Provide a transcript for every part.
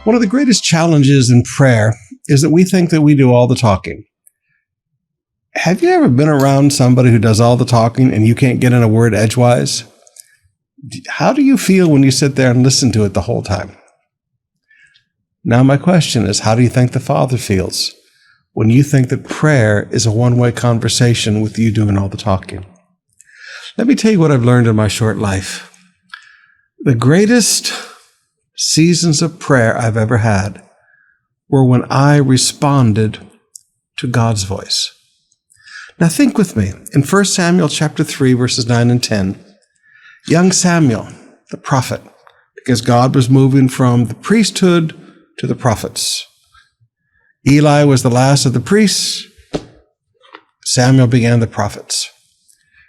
One of the greatest challenges in prayer is that we think that we do all the talking. Have you ever been around somebody who does all the talking and you can't get in a word edgewise? How do you feel when you sit there and listen to it the whole time? Now my question is, how do you think the Father feels when you think that prayer is a one-way conversation with you doing all the talking? Let me tell you what I've learned in my short life. The greatest seasons of prayer I've ever had were when I responded to God's voice. Now think with me. In 1 Samuel chapter 3, verses 9 and 10, young Samuel, the prophet, because God was moving from the priesthood to the prophets. Eli was the last of the priests. Samuel began the prophets.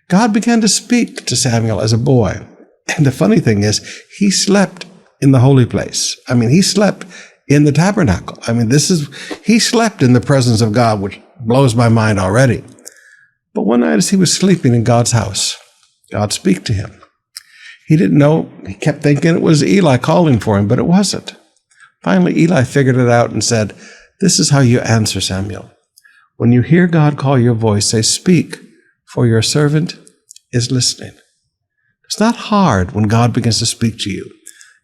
God began to speak to Samuel as a boy. And the funny thing is, he slept in the holy place. He slept in the tabernacle. He slept in the presence of God, which blows my mind already. But one night as he was sleeping in God's house, God spoke to him. He didn't know, he kept thinking it was Eli calling for him, but it wasn't. Finally, Eli figured it out and said, "This is how you answer, Samuel. When you hear God call your voice, say, 'Speak, for your servant is listening.'" It's not hard when God begins to speak to you.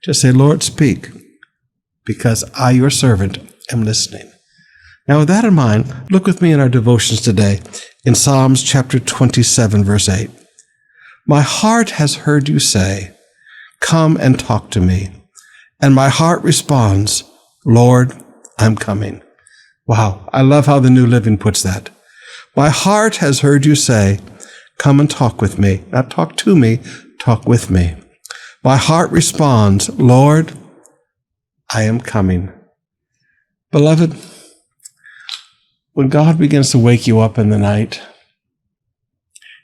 Just say, "Lord, speak, because I, your servant, am listening." Now, with that in mind, look with me in our devotions today in Psalms chapter 27, verse 8. "My heart has heard you say, 'Come and talk to me.' And my heart responds, 'Lord, I'm coming.'" Wow, I love how the New Living puts that. My heart has heard you say, "Come and talk with me." Not talk to me, talk with me. My heart responds, "Lord, I am coming." Beloved, when God begins to wake you up in the night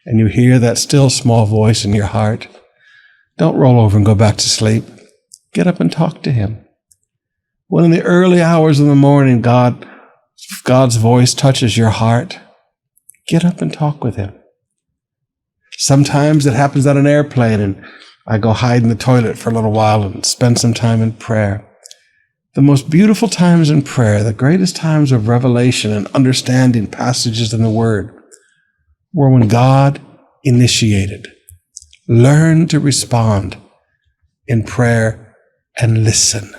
and you hear that still small voice in your heart, don't roll over and go back to sleep. Get up and talk to him. When in the early hours of the morning, God's voice touches your heart, get up and talk with him. Sometimes it happens on an airplane and I go hide in the toilet for a little while and spend some time in prayer. The most beautiful times in prayer, the greatest times of revelation and understanding passages in the Word, were when God initiated. Learn to respond in prayer and listen.